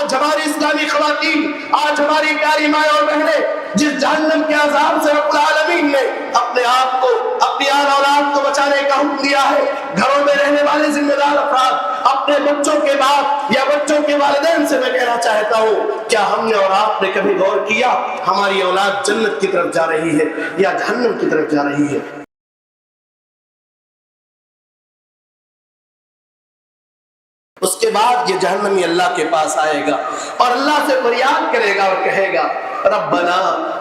آج ہماری اسلامی خواتین، آج ہماری پیاری مائیں اور بہنیں جس جہنم کے عذاب سے رب العالمین نے اپنے آپ کو، اپنی آل اولاد کو بچانے کا حکم دیا ہے، گھروں میں رہنے والے ذمہ دار افراد، اپنے بچوں کے باپ یا بچوں کے والدین سے میں کہنا چاہتا ہوں، کیا ہم نے اور آپ نے کبھی غور کیا ہماری اولاد جنت کی طرف جا رہی ہے یا جہنم کی طرف جا رہی ہے؟ اس کے بعد یہ جہنمی اللہ کے پاس آئے گا اور اللہ سے فریاد کرے گا اور کہے گا ربنا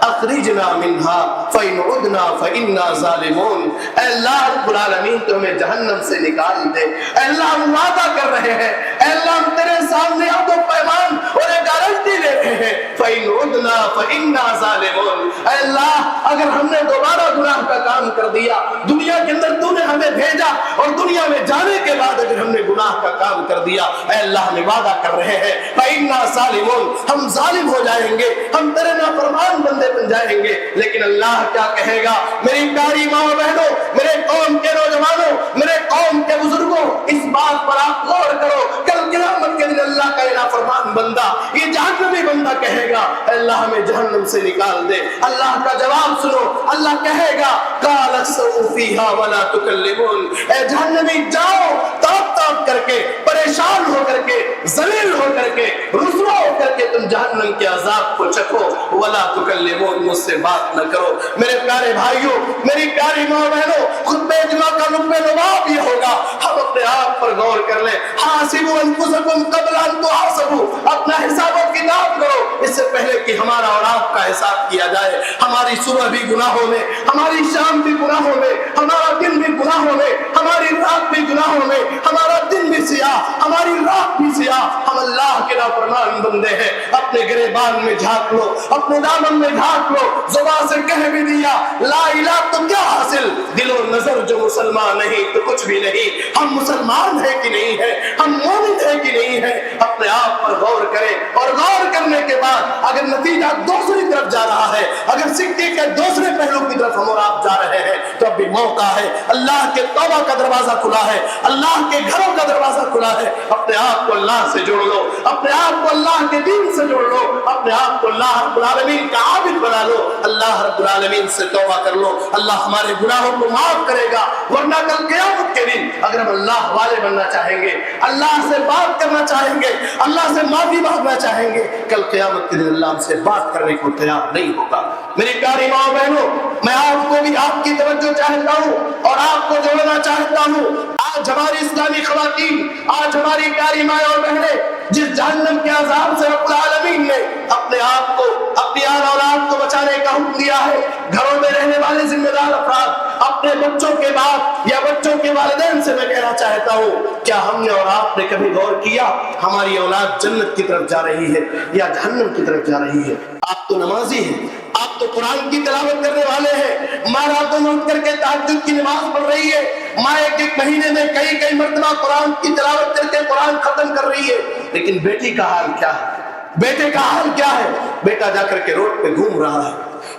اخرجنا منها فإن عدنا فإنا ظالمون۔ اے اللہ رب العالمین تو ہمیں جہنم سے نکال دے۔ اے اللہ ہم وعدہ کر رہے ہیں، اے اللہ ہم تیرے سامنے عہد و پیمان اور ایک گارنٹی لے رہے ہیں فإن عدنا فإنا ظالمون۔ اے اللہ اگر ہم نے دوبارہ گناہ کا کام کر دیا، دنیا کے اندر تو نے ہمیں بھیجا اور دنیا میں جانے کے بعد اگر ہم نے گناہ کا کام کر دیا، اے اللہ ہمیں وعدہ کر رہے ہیں فإنا ظالمون، ہم ظالم ہو جائیں گے، ہم تیرے نافرمان بندے بن جائیں گے۔ لیکن اللہ کیا کہے گا؟ میری پیاری ماں بہنوں، میرے قوم کے نوجوانوں، میرے قوم کے بزرگوں، اس بات پر آپ غور کرو، کل قیامت کے دن اللہ کا یہ نافرمان بندہ، یہ جہنمی بندہ کہے گا اے اللہ ہمیں جہنم سے نکال دے۔ اللہ کا جواب سنو، اللہ کہے گا قال اخسئوا فیہا ولا تکلمون، اے جہنمی جاؤ تاپ تاپ کر کے، پریشان ہو کر کے، ذلیل ہو کر کے، رسوا ہو کر کے تم جہنم کے عذاب کو چکھو، ولا تکلمون، مجھ سے بات نہ کرو۔ میرے پیارے بھائیوں، میری پیاری ماں بہنوں، خطبہ جمعہ کا نقطہ نبات یہ ہوگا، ہم اپنے آپ پر غور کر لیں۔ حاسبوا انفسکم قبل ان تحاسبوا، اپنا حساب و کتاب کرو اس سے پہلے کہ ہمارا اور آپ کا حساب کیا جائے۔ ہماری صبح بھی گناہوں میں، ہماری شام بھی گناہوں میں، ہمارا دن بھی گناہوں میں، ہماری رات بھی گناہوں میں، ہمارا دن بھی سیاہ، ہماری رات بھی سیاہ، ہم اللہ کے نافرمان بندے ہیں۔ اپنے گریبان میں جھانک لو، اپنے دامن میں جھانک لو، زبان سے کہہ بھی دیا لا الہ تو کیا حاصل، دل و نظر جو مسلمان نہیں تو کچھ بھی نہیں۔ ہم مسلمان ہیں کہ نہیں ہیں، ہم مومن ہیں کہ نہیں ہیں، اپنے آپ پر غور کریں، اور غور کرنے کے بعد اگر نتیجہ دوسری طرف جا رہا ہے، اگر سکے کے دوسرے پہلو کی طرف ہم اور آپ جا رہے ہیں، تو اب بھی موقع ہے، اللہ کے توبہ کا دروازہ کھلا ہے، اللہ کے گھروں کا دروازہ کھلا ہے۔ اپنے آپ کو اللہ سے جوڑ لو، اپنے آپ کو اللہ کے دین سے جوڑ لو، اپنے آپ کو اللہ رب العالمین کا عابد بنا لو، اللہ رب العالمین سے توبہ کر لو، اللہ ہمارے گناہوں کو معاف کرے گا۔ ورنہ کل قیامت کے دن اگر ہم اللہ والے بننا چاہیں گے، اللہ سے بات کرنا چاہیں گے، اللہ سے معافی مانگنا چاہیں گے، کل قیامت کے دن اللہ ہم سے بات کرنے کو تیار نہیں ہوگا۔ میری پیاری ماں بہنوں، میں آپ کو بھی آپ کی توجہ چاہتا ہوں اور آپ کو جوڑنا چاہتا ہوں۔ آج ہماری اسلامی خواتین، آج ہماری پیاری مائیں اور بہنیں جس جہنم کے عذاب سے رب العالمین نے اپنے آپ کو، اپنی آل اولاد کو بچانے کا حکم دیا ہے، گھروں میں رہنے والے ذمہ دار افراد، اپنے بچوں کے باپ یا بچوں کے والدین سے میں کہنا چاہتا ہوں، کیا ہم نے اور آپ نے کبھی غور کیا ہماری اولاد جنت کی طرف جا رہی ہے یا جہنم کی طرف جا رہی ہے؟ آپ تو نمازی ہیں، آپ تو قرآن کی تلاوت کرنے والے ہیں، ماں راتوں میں اٹھ کر کے تہجد کی نماز پڑھ رہی ہے، ماں ایک مہینے میں کئی مرتبہ قرآن کی تلاوت کر کے قرآن ختم کر رہی ہے، لیکن بیٹی کا حال کیا ہے؟ بیٹے کا حال کیا ہے؟ بیٹا جا کر کے روڈ پہ گھوم رہا ہے،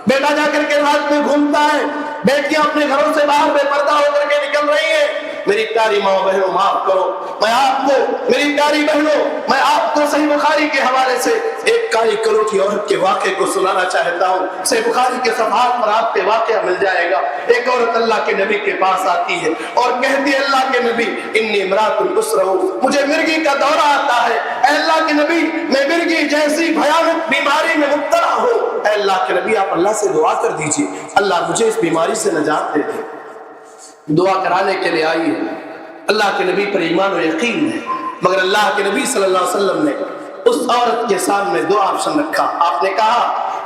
بیٹا جا کر کے رات میں گھومتا ہے، بیٹیاں اپنے گھروں سے باہر بے پردہ ہو کر کے نکل رہی ہیں۔ میری پیاری ماں بہنوں معاف کرو، میں آپ کو، میری پیاری بہنوں، میں آپ کو صحیح بخاری کے حوالے سے ایک کالی کلوٹی عورت کے واقعے کو سنانا چاہتا ہوں۔ صحیح بخاری کے صفحات پر آپ کے واقعہ مل جائے گا۔ ایک عورت اللہ کے نبی کے پاس آتی ہے اور کہتی ہے اللہ کے نبی انی امرأۃ اسرع، مجھے مرگی کا دورہ آتا ہے، اے اللہ کے نبی میں مرگی جیسی بھیانک بیماری میں مبتلا ہوں، اے اللہ کے نبی آپ اللہ سے دعا کر دیجئے اللہ مجھے اس بیماری سے نجات دے دے۔ دعا کرانے کے لیے آئی ہے، اللہ کے نبی پر ایمان و یقین ہے، مگر اللہ کے نبی صلی اللہ علیہ وسلم نے اس عورت کے سامنے دو آپشن رکھا۔ آپ نے کہا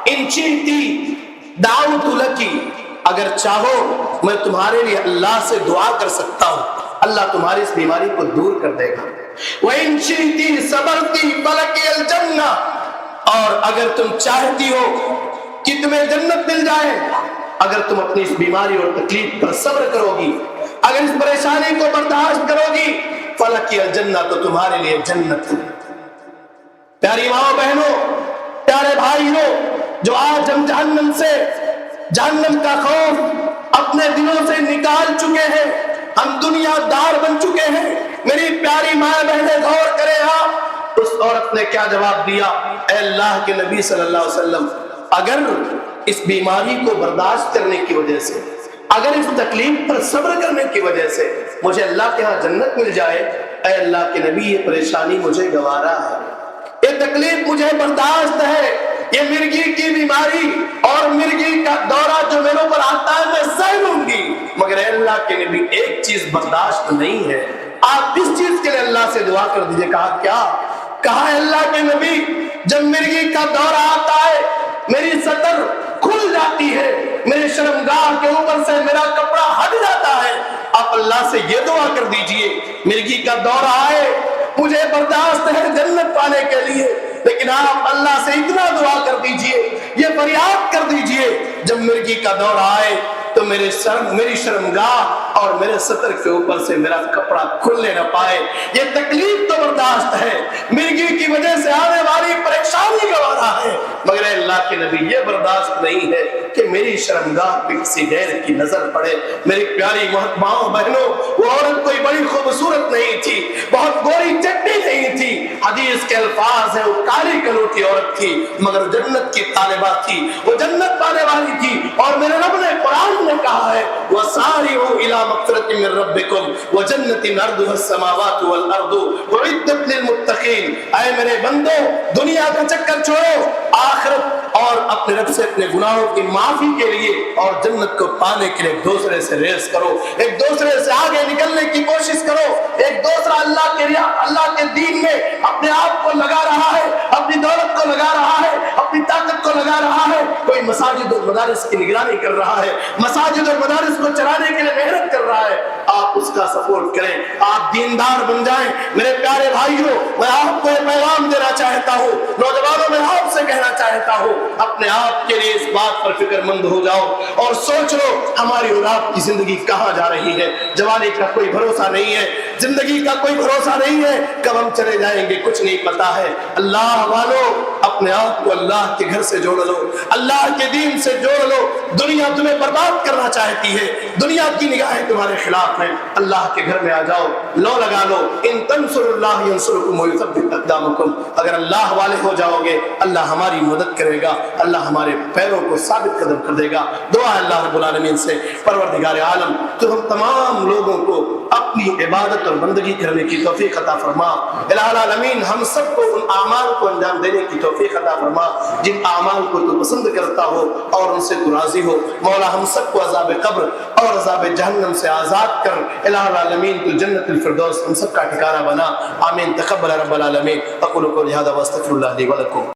ان چیتی دعوت لکی، اگر چاہو میں تمہارے لیے اللہ سے دعا کر سکتا ہوں، اللہ تمہاری اس بیماری کو دور کر دے گا۔ وَإِن شِئْتِ صَبَرْتِ فَلَكِ الْجَنَّةُ، اور اگر تم چاہتی ہو کہ تمہیں جنت مل جائے، اگر تم اپنی اس بیماری اور تکلیف پر صبر کرو گی، اگر اس پریشانی کو برداشت کرو گی، فَلَكِ الْجَنَّةُ، تو تمہارے لیے جنت ہے۔ پیاری ماں بہنوں، پیارے بھائیوں، جو آج ہم جہنم سے، جہنم کا خوف اپنے دلوں سے نکال چکے ہیں، ہم دنیا دار بن چکے ہیں، میری پیاری ماں بہنیں غور کریں، آپ اس عورت نے کیا جواب دیا؟ اے اللہ کے نبی صلی اللہ علیہ وسلم، اگر اس بیماری کو برداشت کرنے کی وجہ سے، اگر اس تکلیف پر صبر کرنے کی وجہ سے مجھے اللہ کے ہاں جنت مل جائے، اے اللہ کے نبی یہ پریشانی مجھے گوارا ہے، یہ تکلیف مجھے برداشت ہے، یہ مرگی کی بیماری اور مرگی کا دورہ جو میرے اوپر آتا ہے میں سہ لوں گی، مگر اے اللہ کے نبی ایک چیز برداشت نہیں ہے، آپ اس چیز کے لیے اللہ سے دعا کر دیجئے۔ کہا کیا؟ کہا اے اللہ کے نبی، جب مرگی کا دورہ آتا ہے میری سطر کھل جاتی ہے، میرے شرمگاہ کے اوپر سے میرا کپڑا ہٹ جاتا ہے، آپ اللہ سے یہ دعا کر دیجئے مرگی کا دورہ آئے، مجھے برداشت ہے جنت پانے کے لیے، لیکن آپ اللہ سے اتنا دعا کر دیجئے، یہ فریاد کر دیجئے جب مرگی کا دورہ آئے تو میری شرمگاہ اور میرے سطر کے اوپر سے میرا کپڑا کھلنے نہ پائے۔ یہ تکلیف تو برداشت ہے، مرگی کی وجہ سے آنے والی پریشانی گوارا ہے، مگر اے اللہ کے نبی یہ برداشت نہیں ہے کہ میری شرمگاہ پہ کسی غیر کی نظر پڑے۔ میری پیاری ماؤں بہنوں، وہ عورت کوئی بڑی خوبصورت نہیں تھی، بہت گوری چٹی نہیں تھی، حدیث کے الفاظ ہیں وہ کالی کلوٹی عورت تھی، مگر جنت کی طالبہ تھی، وہ جنت پانے والی تھی، اور میرے رب نے قرآن نے کہا ہے وَسَارِعُوا إِلَىٰ مَغْفِرَةٍ مِّن رَّبِّكُمْ وَجَنَّةٍ عَرْضُهَا السَّمَاوَاتُ وَالْأَرْضُ أُعِدَّتْ لِلْمُتَّقِينَ۔ اے میرے بندو، دنیا کا چکر چھوڑو، آخرت اور اپنے رب سے اپنے گناہوں کی معافی کے لیے اور جنت کو پانے کے لیے ایک دوسرے سے ریس کرو، ایک دوسرے سے آگے نکلنے کی کوشش کرو، ایک دوسرا اللہ کے دین میں اپنے آپ کو لگا رہا ہے، اپنی دولت کو لگا رہا ہے، اپنی طاقت کو لگا رہا ہے، کوئی مساجد اور مدارس کی نگرانی کر رہا ہے، مساجد اور مدارس کو چلانے کے لیے محنت کر رہا ہے، آپ اس کا سپورٹ کریں، آپ دیندار بن جائیں۔ میرے پیارے بھائیوں، میں آپ کو یہ پیغام دینا چاہتا ہوں، نوجوانوں میں آپ سے کہنا چاہتا ہوں، اپنے آپ کے لیے اس بات پر فکر مند ہو جاؤ اور سوچ لو ہماری اور آپ کی زندگی کہاں جا رہی ہے۔ جوانی کا کوئی بھروسہ نہیں ہے، زندگی کا کوئی بھروسہ نہیں ہے، کب ہم چلے جائیں گے کچھ نہیں پتا ہے۔ اللہ والو، اپنے آپ کو اللہ کے گھر سے جوڑ لو، اللہ کے دین سے جوڑ لو۔ دنیا تمہیں برباد کرنا چاہتی ہے، دنیا کی نگاہیں تمہارے خلاف ہیں، اللہ کے گھر میں آ جاؤ، لو لگا لو۔ ان تنصروا اللہ ینصرکم ویثبت اقدامکم، اگر اللہ والے ہو جاؤ گے اللہ ہماری مدد کرے گا، اللہ ہمارے پیروں کو ثابت قدم کر دے گا۔ دعا ہے اللہ رب العالمین سے، پروردگار عالم تو ہم تمام لوگوں کو اپنی عبادت اور بندگی کرنے کی توفیق عطا فرما۔ الہ العالمین ہم سب کو ان اعمال کو انجام دینے کی توفیق عطا فرما جن اعمال کو تو پسند کرتا ہو اور ان سے تو راضی ہو۔ مولا ہم سب کو عذاب قبر اور عذاب جہنم سے آزاد کر، الہ العالمین تو جنت الفردوس ہم سب کا ٹھکانہ بنا۔ آمین۔ تقبل رب العالمین۔ اقول قولی ھذا واستغفر اللہ لی ولکم۔